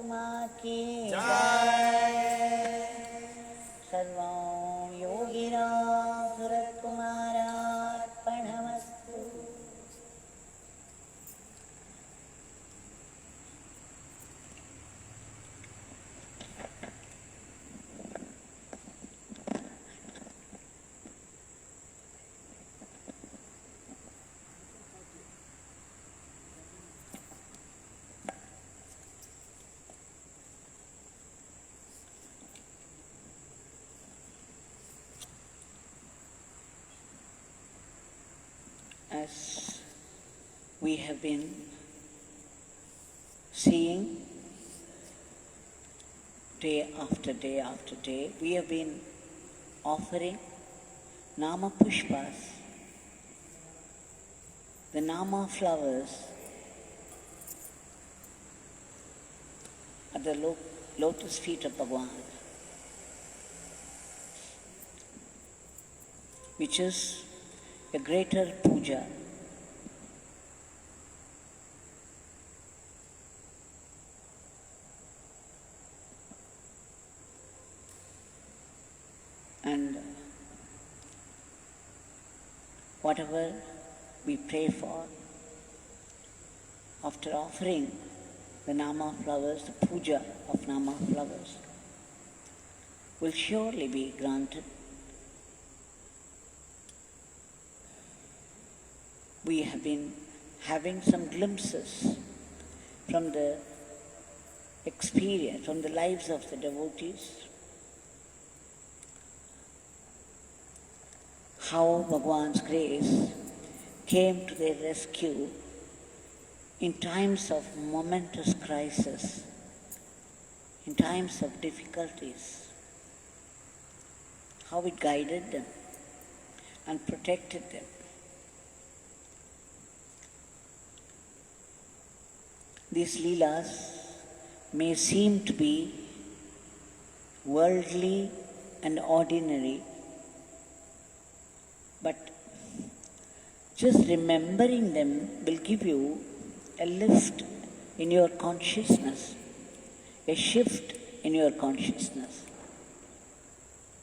Ramsuratkumar ki jai. Sarvam Yogi Ramsuratkumar Ashram As we have been seeing day after day after day, we have been offering Nama Pushpas, the Nama flowers, at the lotus feet of Bhagwan, which is a greater puja. And whatever we pray for, after offering the Nama flowers, the puja of Nama flowers, will surely be granted. We have been having some glimpses from the experience, from the lives of the devotees, how Bhagwan's grace came to their rescue in times of momentous crisis, in times of difficulties, how it guided them and protected them. These leelas may seem to be worldly and ordinary, but just remembering them will give you a lift in your consciousness, a shift in your consciousness,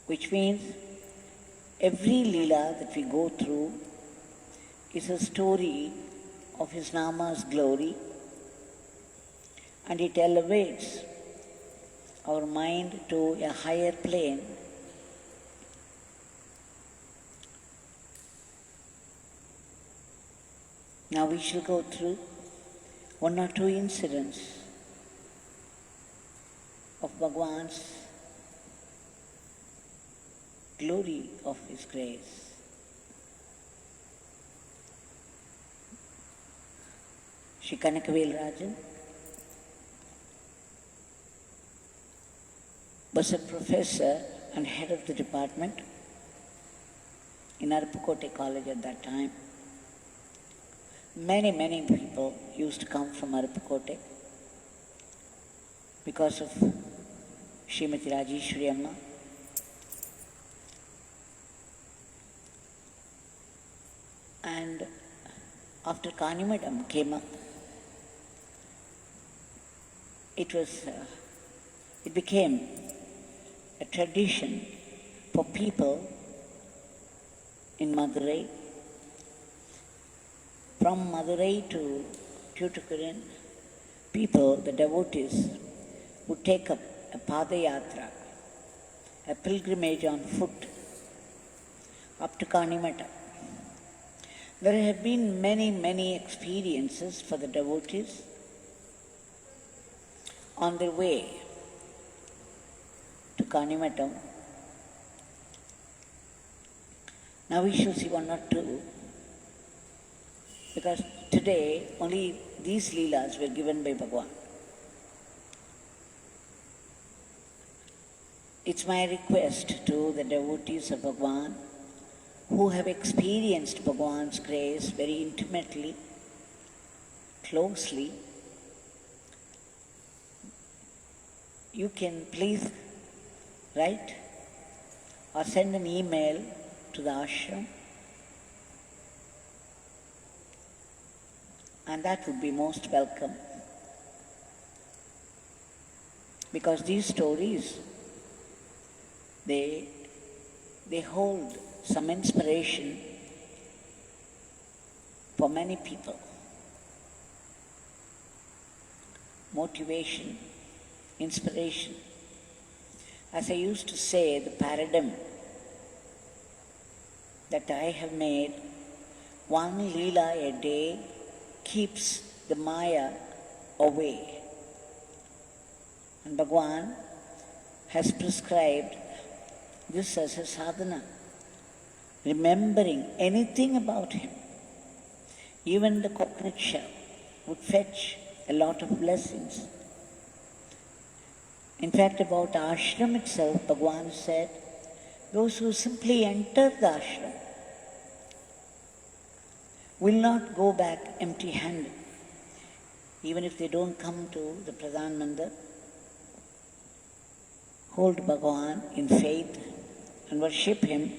which means every leela that we go through is a story of his Nama's glory, and it elevates our mind to a higher plane. Now we shall go through one or two incidents of Bhagwan's glory of his grace. Shri Kanakavel Rajan was a professor and head of the department in Arupukote College at that time. Many people used to come from Arupukote because of Srimati Rajeshwari Amma. And after Kanimadam came up, it became a tradition for people in Madurai, from Madurai to Tuticorin, people, the devotees, would take up a padayatra, a pilgrimage on foot, up to Kanimata. There have been many experiences for the devotees on their way to Kanimatam. Now we shall see one or two, because today only these leelas were given by Bhagwan. It's my request to the devotees of Bhagwan who have experienced Bhagwan's grace very intimately, closely, you can please write or send an email to the ashram, and that would be most welcome. Because these stories, they hold some inspiration for many people. Motivation, inspiration. As I used to say, the paradigm that I have made, one Leela a day keeps the Maya away. And Bhagwan has prescribed this as a sadhana, remembering anything about him. Even the coconut shell would fetch a lot of blessings. In fact, about the ashram itself, Bhagwan said, those who simply enter the ashram will not go back empty-handed. Even if they don't come to the Pradhan Mandir, hold Bhagwan in faith and worship him.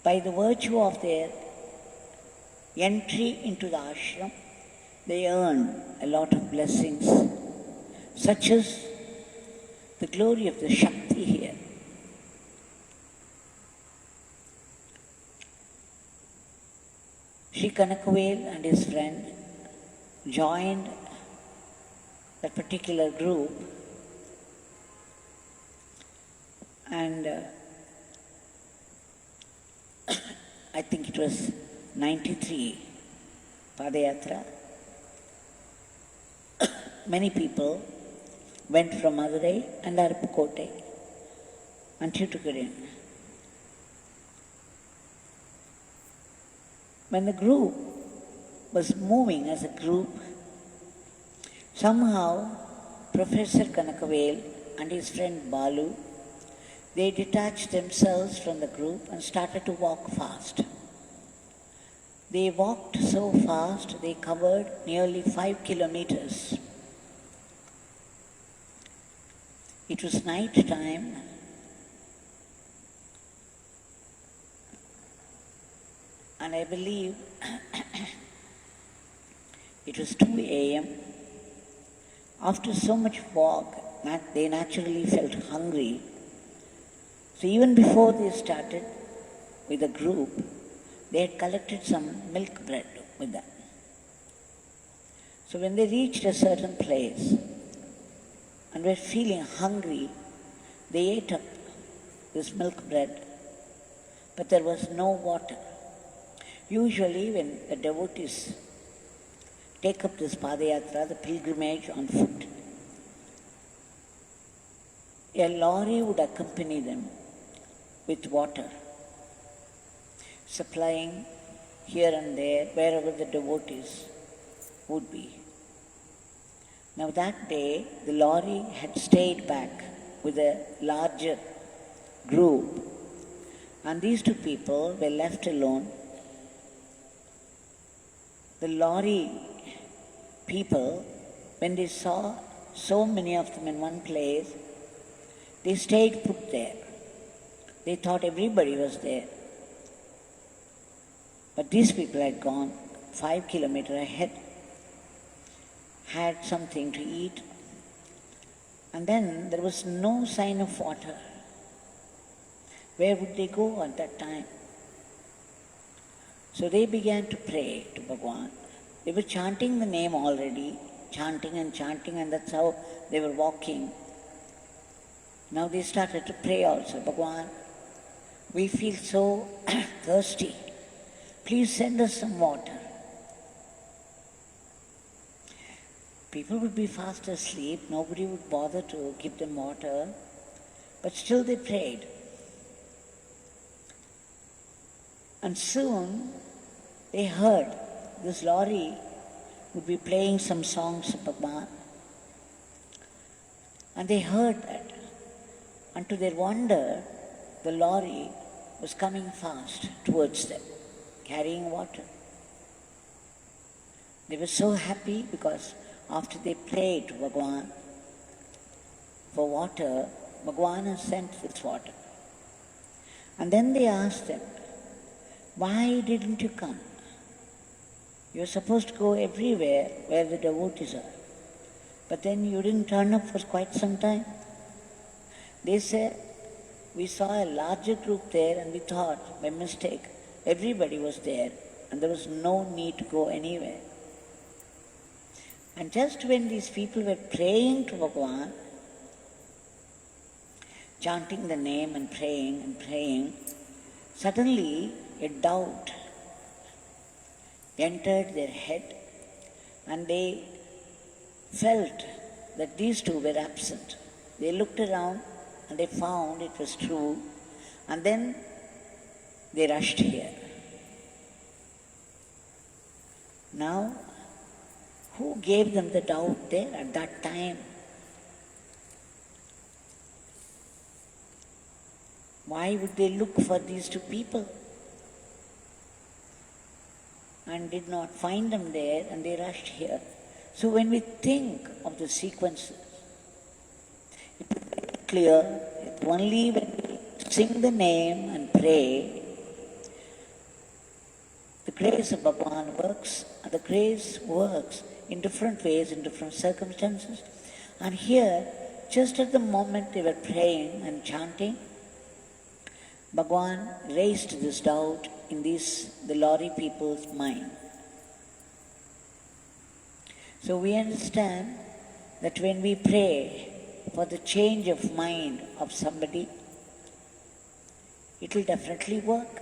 By the virtue of their entry into the ashram, they earn a lot of blessings, such as the glory of the Shakti here. Sri Kanakavel and his friend joined that particular group, and I think it was 93 Padayatra. Many people went from Madurai and Aruppukkottai and Thoothukudi. When the group was moving as a group, somehow Professor Kanakavel and his friend Balu, they detached themselves from the group and started to walk fast. They walked so fast, they covered nearly 5 kilometers. It was night time, and I believe it was 2 a.m. After so much walk, they naturally felt hungry. So even before they started with the group, they had collected some milk bread with them. So when they reached a certain place and were feeling hungry, they ate up this milk bread, but there was no water. Usually when the devotees take up this Padayatra, the pilgrimage on foot, a lorry would accompany them with water, supplying here and there wherever the devotees would be. Now that day, the lorry had stayed back with a larger group, and these two people were left alone. The lorry people, when they saw so many of them in one place, they stayed put there. They thought everybody was there. But these people had gone 5 kilometers ahead, had something to eat, and then there was no sign of water. Where would they go at that time? So they began to pray to Bhagwan. They were chanting the name already, chanting, and that's how they were walking. Now they started to pray also. Bhagwan, we feel so thirsty. Please send us some water. People would be fast asleep. Nobody would bother to give them water. But still they prayed. And soon they heard this lorry would be playing some songs of Bhagwan. And they heard that. And to their wonder, the lorry was coming fast towards them, carrying water. They were so happy because after they prayed to Bhagwan for water, Bhagwan has sent this water. And then they asked them, why didn't you come? You're supposed to go everywhere where the devotees are. But then you didn't turn up for quite some time. They said, we saw a larger group there and we thought, by mistake, everybody was there and there was no need to go anywhere. And just when these people were praying to Bhagwan, chanting the name and praying, suddenly a doubt entered their head and they felt that these two were absent. They looked around and they found it was true, and then they rushed here. Now, who gave them the doubt there at that time? Why would they look for these two people? And did not find them there, and they rushed here. So when we think of the sequences, it is very clear that only when we sing the name and pray, the grace of Bhagwan works, and the grace works in different ways, in different circumstances. And here, just at the moment they were praying and chanting, Bhagwan raised this doubt in the lorry people's mind. So we understand that when we pray for the change of mind of somebody, it will definitely work.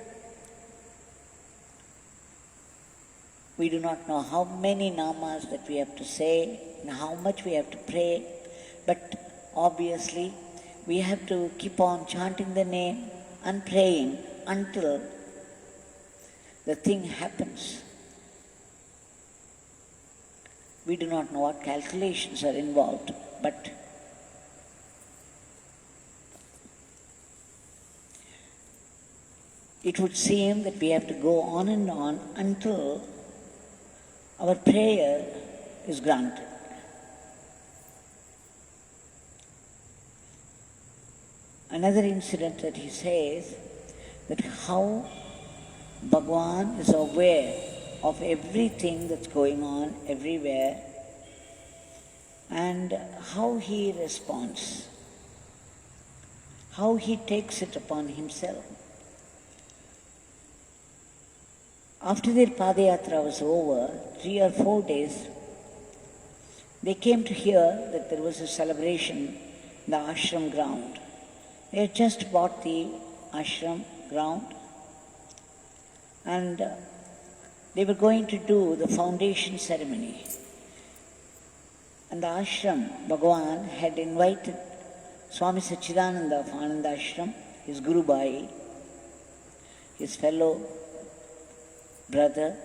We do not know how many namas that we have to say and how much we have to pray, but obviously we have to keep on chanting the name and praying until the thing happens. We do not know what calculations are involved, but it would seem that we have to go on and on until our prayer is granted. Another incident that he says, that how Bhagwan is aware of everything that's going on everywhere and how he responds, how he takes it upon himself. After their Padayatra was over, 3 or 4 days, they came to hear that there was a celebration in the ashram ground. They had just bought the ashram ground and they were going to do the foundation ceremony. And the ashram, Bhagwan had invited Swami Satchidananda of Ananda Ashram, his Guru Bhai, his fellow brother,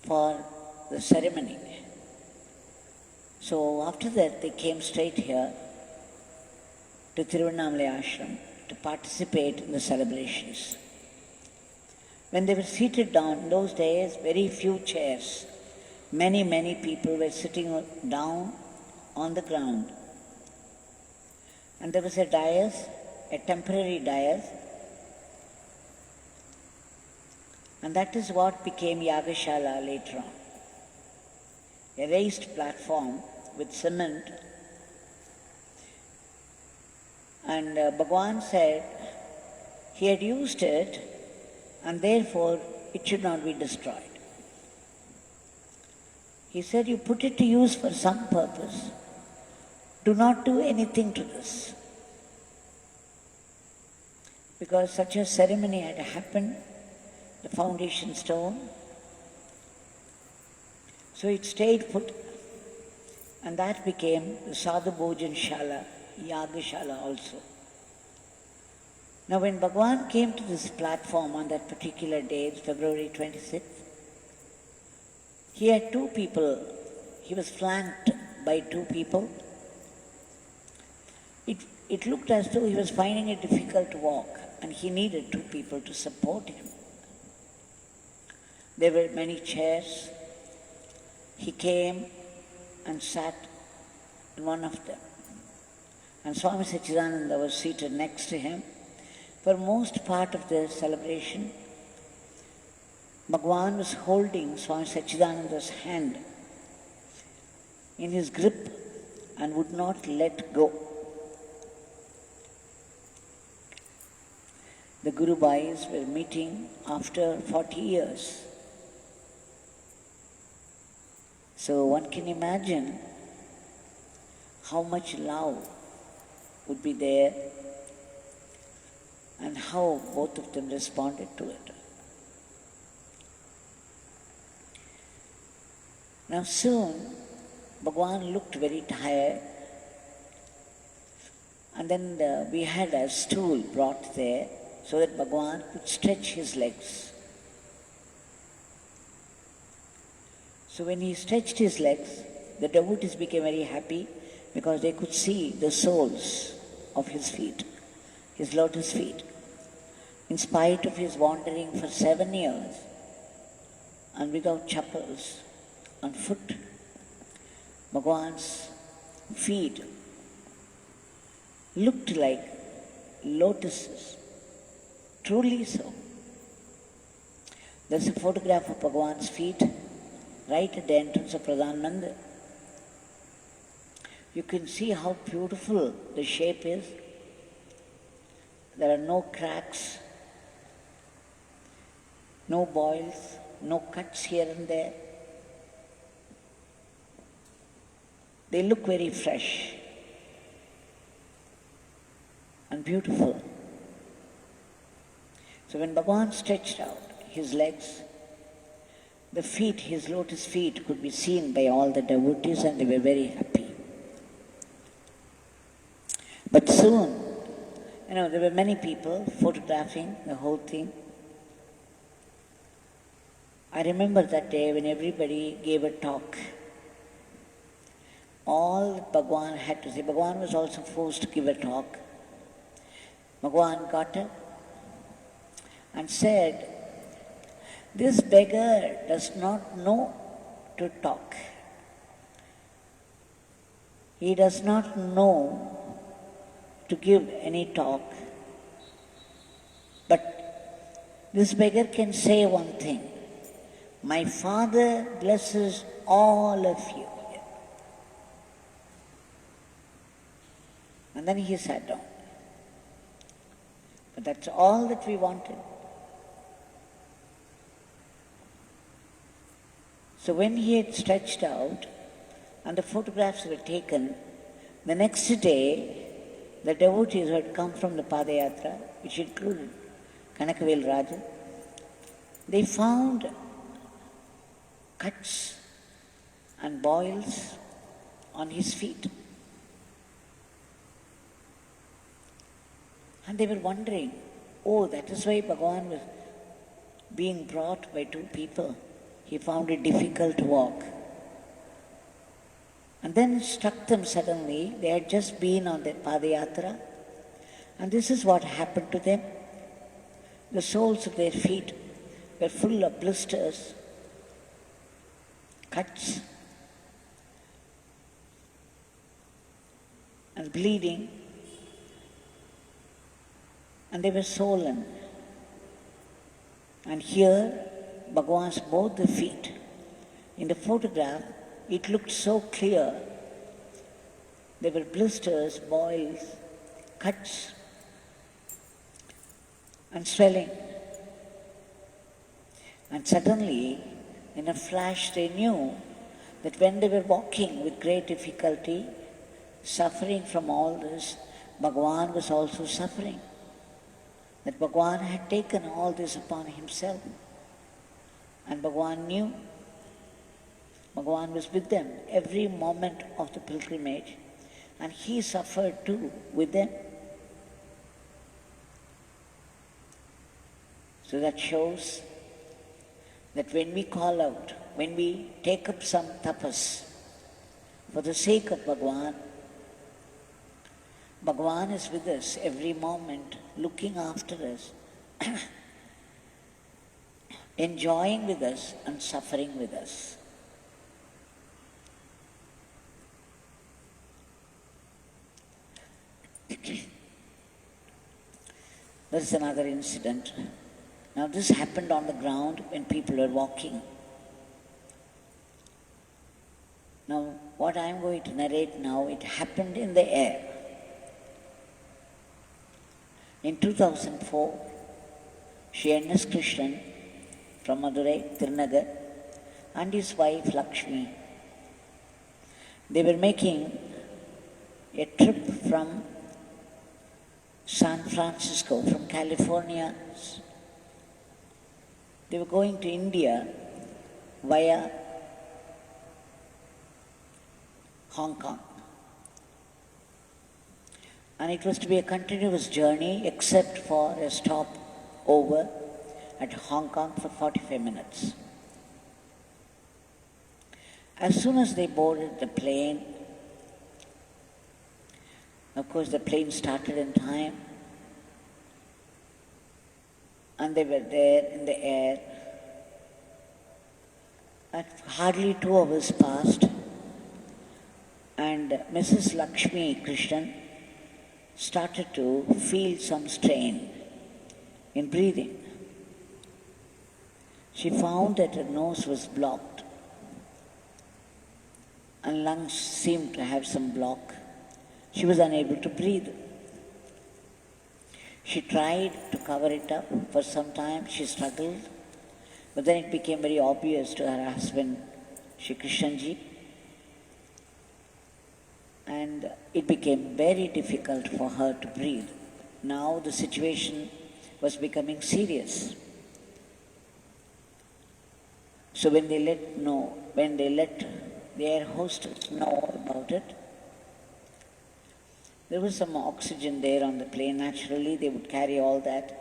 for the ceremony. So after that they came straight here to Thiruvanamalai Ashram to participate in the celebrations. When they were seated down, in those days, very few chairs, many people were sitting down on the ground. And there was a dais, a temporary dais, and that is what became Yagashala later on. A raised platform with cement. And Bhagwan said he had used it and therefore it should not be destroyed. He said, you put it to use for some purpose. Do not do anything to this. Because such a ceremony had happened, the foundation stone. So it stayed put, and that became the Sadhu Bhojan Shala, Yagashala also. Now when Bhagwan came to this platform on that particular day, February 26th, he had 2 people. He was flanked by 2 people. It looked as though he was finding it difficult to walk, and he needed 2 people to support him. There were many chairs. He came and sat in one of them. And Swami Satchidananda was seated next to him. For most part of the celebration, Bhagwan was holding Swami Satchidananda's hand in his grip and would not let go. The Guru Bhais were meeting after 40 years. So one can imagine how much love would be there and how both of them responded to it. Now soon, Bhagwan looked very tired, and then we had a stool brought there so that Bhagwan could stretch his legs. So when he stretched his legs, the devotees became very happy because they could see the soles of his feet, his lotus feet. In spite of his wandering for 7 years and without chappals on foot, Bhagwan's feet looked like lotuses, truly so. There's a photograph of Bhagwan's feet right at the entrance of Pradhan Mandir. You can see how beautiful the shape is. There are no cracks, no boils, no cuts here and there. They look very fresh and beautiful. So when Bhagwan stretched out his legs, the feet, his lotus feet, could be seen by all the devotees and they were very happy. But soon, there were many people photographing the whole thing. I remember that day when everybody gave a talk. All Bhagwan had to say, Bhagwan was also forced to give a talk. Bhagwan got up and said, "This beggar does not know to talk. He does not know to give any talk. But this beggar can say one thing, my Father blesses all of you." And then he sat down. But that's all that we wanted. So when he had stretched out and the photographs were taken, the next day the devotees who had come from the Padayatra, which included Kanakavel Raja, they found cuts and boils on his feet. And they were wondering, oh, that is why Bhagwan was being brought by 2 people. He found it difficult to walk. And then it struck them suddenly, they had just been on their Padayatra, and this is what happened to them. The soles of their feet were full of blisters, cuts, and bleeding, and they were swollen. And here, Bhagwan's both the feet. In the photograph, it looked so clear. There were blisters, boils, cuts, and swelling. And suddenly, in a flash, they knew that when they were walking with great difficulty, suffering from all this, Bhagwan was also suffering. That Bhagwan had taken all this upon himself. And Bhagwan knew. Bhagwan was with them every moment of the pilgrimage. And he suffered too with them. So that shows that when we call out, when we take up some tapas for the sake of Bhagwan, Bhagwan is with us every moment, looking after us, enjoying with us and suffering with us. There is another incident. Now this happened on the ground when people were walking. Now what I am going to narrate now, it happened in the air. In 2004, Sri N.S. Krishnan from Madurai, Tirunagar, and his wife Lakshmi, they were making a trip from San Francisco, from California. They were going to India via Hong Kong. And it was to be a continuous journey except for a stop over at Hong Kong for 45 minutes. As soon as they boarded the plane, of course the plane started in time, and they were there in the air. And hardly 2 hours passed, and Mrs. Lakshmi Krishnan started to feel some strain in breathing. She found that her nose was blocked and lungs seemed to have some block. She was unable to breathe. She tried to cover it up for some time. She struggled, but then it became very obvious to her husband, Shri Krishnanji, and it became very difficult for her to breathe. Now the situation was becoming serious. So when they let the air hostess know about it, there was some oxygen there on the plane. Naturally, they would carry all that.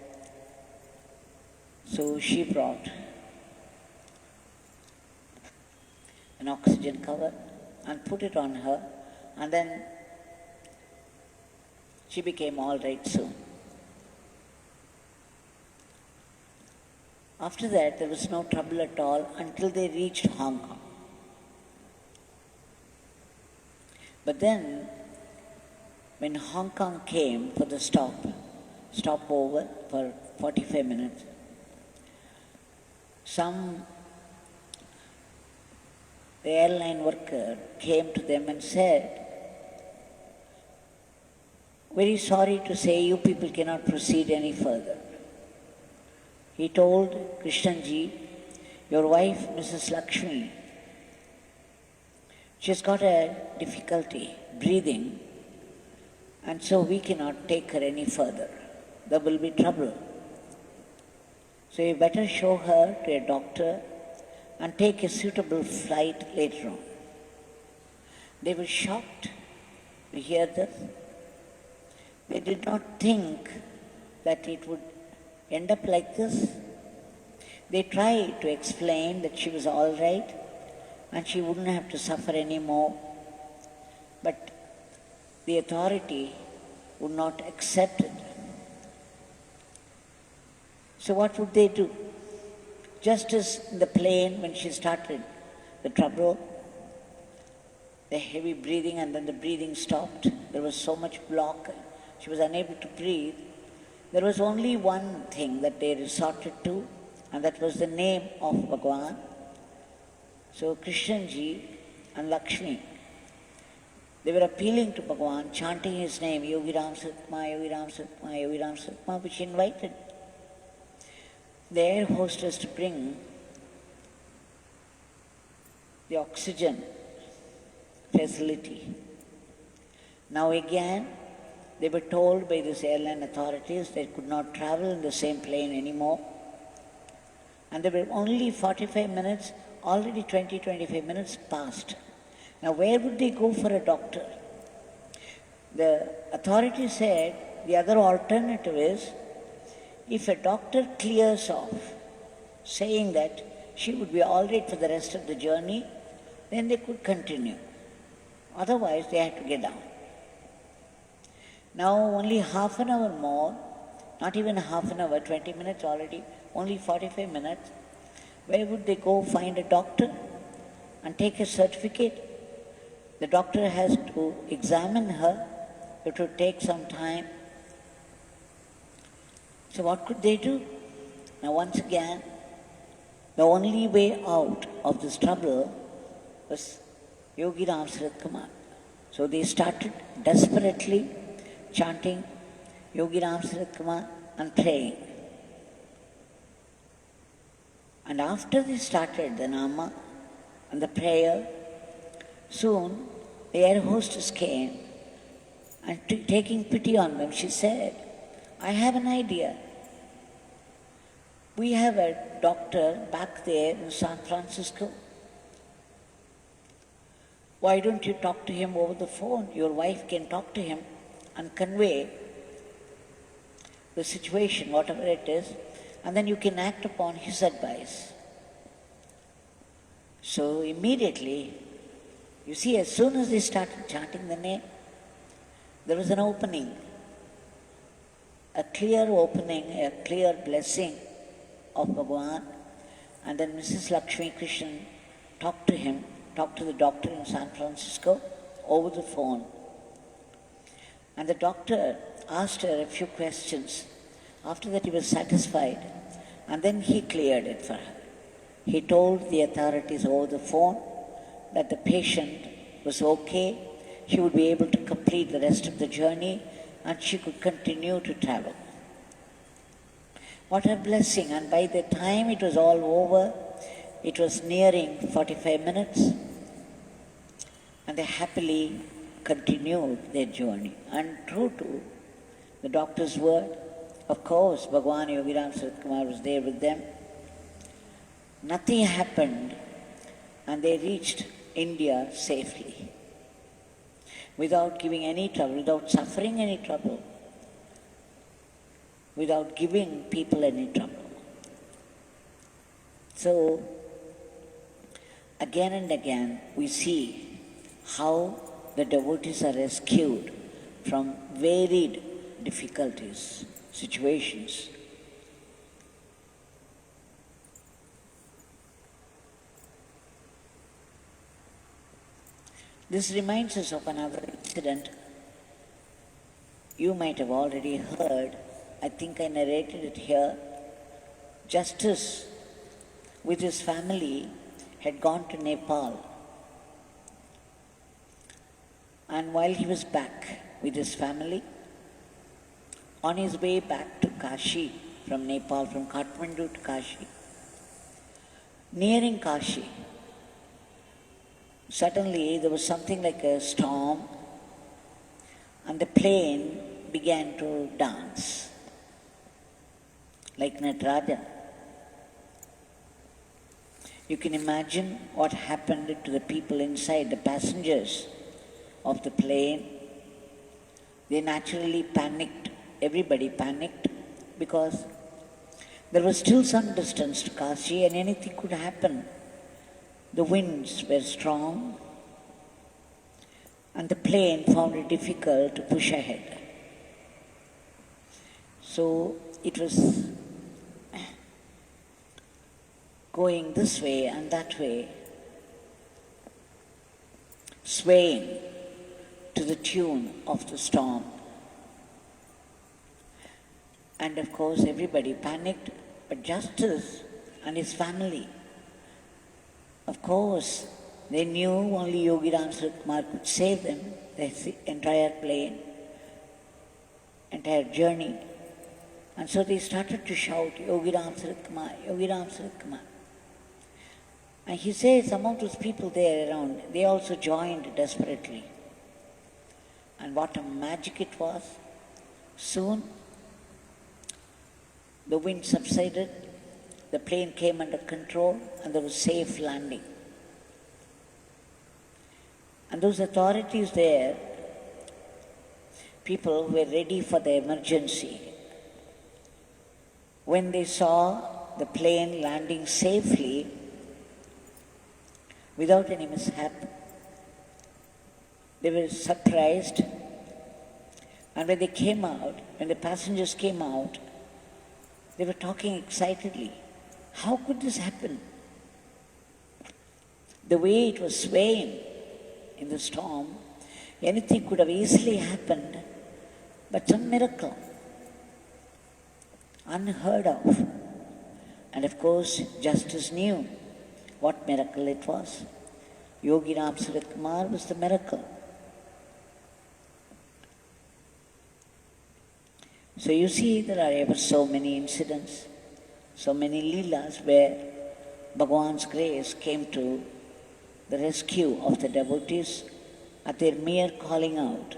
So she brought an oxygen cover and put it on her, and then she became all right soon. After that, there was no trouble at all until they reached Hong Kong. But then, when Hong Kong came for the stopover for 45 minutes, the airline worker came to them and said, "Very sorry to say, you people cannot proceed any further." He told Krishnanji, "Your wife, Mrs. Lakshmi, she's got a difficulty breathing, and so we cannot take her any further. There will be trouble. So you better show her to a doctor and take a suitable flight later on." They were shocked to hear this. They did not think that it would end up like this. They tried to explain that she was all right and she wouldn't have to suffer anymore, but the authority would not accept it. So what would they do? Just as in the plane when she started the trouble, the heavy breathing, and then the breathing stopped. There was so much block, she was unable to breathe. There was only one thing that they resorted to, and that was the name of Bhagwan. So Krishnanji and Lakshmi, they were appealing to Bhagwan, chanting his name, Yogi Ramsuratkumar, Yogi Ramsuratkumar, Yogi Ramsuratkumar, which invited the air hostess to bring the oxygen facility. Now again, they were told by these airline authorities they could not travel in the same plane anymore. And there were only 45 minutes, already 20-25 minutes passed. Now where would they go for a doctor? The authority said the other alternative is, if a doctor clears off, saying that she would be all right for the rest of the journey, then they could continue. Otherwise, they had to get down. Now only half an hour more, not even half an hour, 20 minutes already, only 45 minutes. Where would they go find a doctor and take a certificate? The doctor has to examine her. It would take some time. So what could they do? Now once again, the only way out of this trouble was Yogi Ramsuratkumar. So they started desperately chanting Yogi Ramsuratkumar and praying. And after they started the Nama and the prayer, soon the air hostess came and taking pity on them, she said, I have an idea. We have a doctor back there in San Francisco. Why don't you talk to him over the phone? Your wife can talk to him and convey the situation, whatever it is, and then you can act upon his advice. So immediately, you see, as soon as they started chanting the name, there was an opening, a clear opening, a clear blessing of Bhagwan. And then Mrs. Lakshmi Krishnan talked to him, talked to the doctor in San Francisco over the phone. And the doctor asked her a few questions. After that he was satisfied, and then he cleared it for her. He told the authorities over the phone that the patient was okay, he would be able to complete the rest of the journey, and she could continue to travel. What a blessing! And by the time it was all over, it was nearing 45 minutes, and they happily continued their journey. And true to the doctor's word, of course, Bhagwan Yogi Ramsuratkumar was there with them. Nothing happened, and they reached India safely, without giving any trouble, without suffering any trouble, without giving people any trouble. So, again and again, we see how the devotees are rescued from varied difficulties, situations. This reminds us of another incident you might have already heard. I think I narrated it here. Justice, with his family, had gone to Nepal. And while he was back with his family, on his way back to Kashi from Nepal, from Kathmandu to Kashi, nearing Kashi, suddenly there was something like a storm, and the plane began to dance like Nataraja. You can imagine what happened to the people inside, the passengers of the plane. They naturally panicked. Everybody panicked because there was still some distance to Kashi and anything could happen. The winds were strong and the plane found it difficult to push ahead. So it was going this way and that way, swaying to the tune of the storm. And of course everybody panicked, but Justice and his family, of course, they knew only Yogi Ramsuratkumar could save them, the entire plane, entire journey. And so they started to shout, Yogi Ramsuratkumar, Yogi Ramsuratkumar. And he says some of those people there around, they also joined desperately. And what a magic it was. Soon, the wind subsided, the plane came under control, and there was safe landing. And those authorities there, people were ready for the emergency. When they saw the plane landing safely, without any mishap, they were surprised. And when they came out, when the passengers came out, they were talking excitedly. How could this happen? The way it was swaying in the storm, anything could have easily happened, but some miracle, unheard of. And of course, Justice knew what miracle it was. Yogi Ramsuratkumar was the miracle. So you see, there are ever so many incidents, so many leelas where Bhagwan's grace came to the rescue of the devotees at their mere calling out.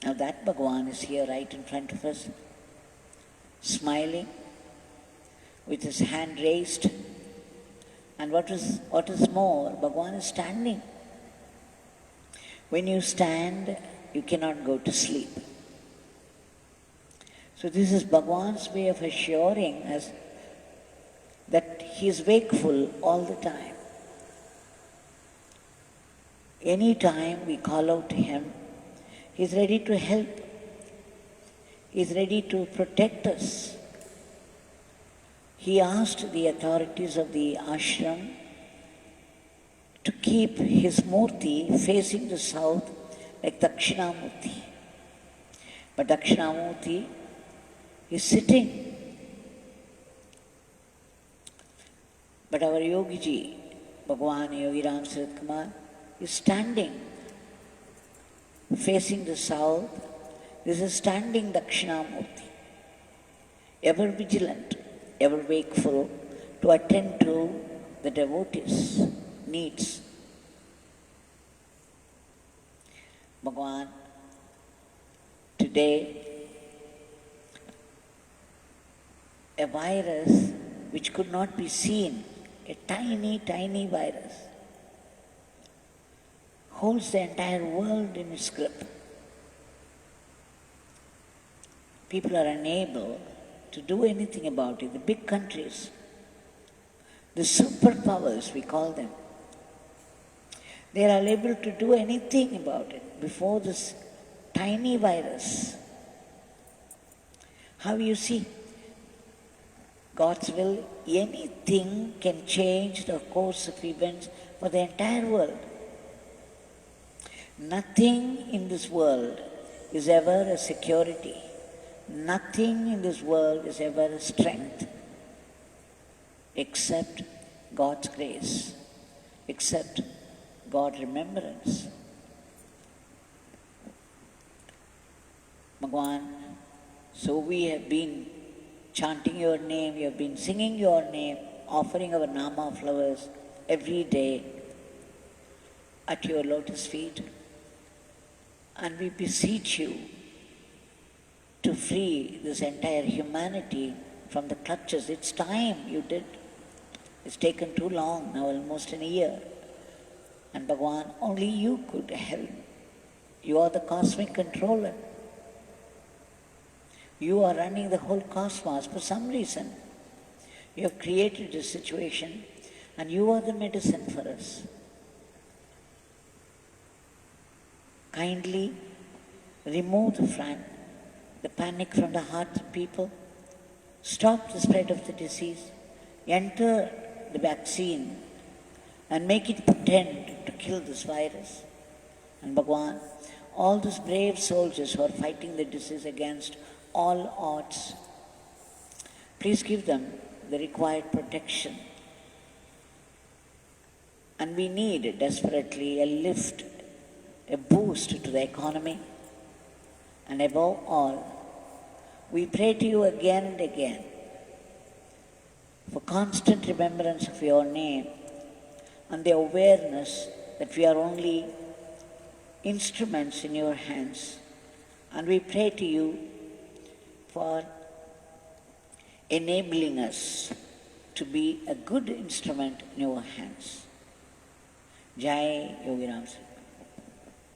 Now that Bhagwan is here right in front of us, smiling, with his hand raised. And what is more, Bhagwan is standing. When you stand, you cannot go to sleep. So this is Bhagwan's way of assuring us that he is wakeful all the time. Any time we call out to him, he is ready to help. He is ready to protect us. He asked the authorities of the ashram to keep his murti facing the south like Dakshinamurti. But Dakshinamurti is sitting. But our Yogiji, Bhagwan Yogi Ramsuratkumar, is standing, facing the south. This is standing Dakshinamurti, ever vigilant, ever wakeful to attend to the devotees' needs. Bhagwan, today, a virus which could not be seen, a tiny, tiny virus, holds the entire world in its grip. People are unable to do anything about it. The big countries, the superpowers we call them, they are unable to do anything about it before this tiny virus. How you see? God's will, anything can change the course of events for the entire world. Nothing in this world is ever a security. Nothing in this world is ever a strength except God's grace, except God's remembrance. Bhagwan, so we have been chanting your name, we have been singing your name, offering our nama flowers every day at your lotus feet. And we beseech you to free this entire humanity from the clutches. It's time you did. It's taken too long, now almost a year. And Bhagwan, only you could help. You are the cosmic controller. You are running the whole cosmos. For some reason, you have created a situation and you are the medicine for us. Kindly remove the panic from the hearts of people. Stop the spread of the disease. Enter the vaccine and make it potent to kill this virus. And Bhagwan, all those brave soldiers who are fighting the disease against all odds, please give them the required protection. And we need desperately a lift, a boost to the economy. And above all, we pray to you again and again for constant remembrance of your name and the awareness that we are only instruments in your hands. And we pray to you for enabling us to be a good instrument in your hands. Jai Yogi Ramsuratkumar.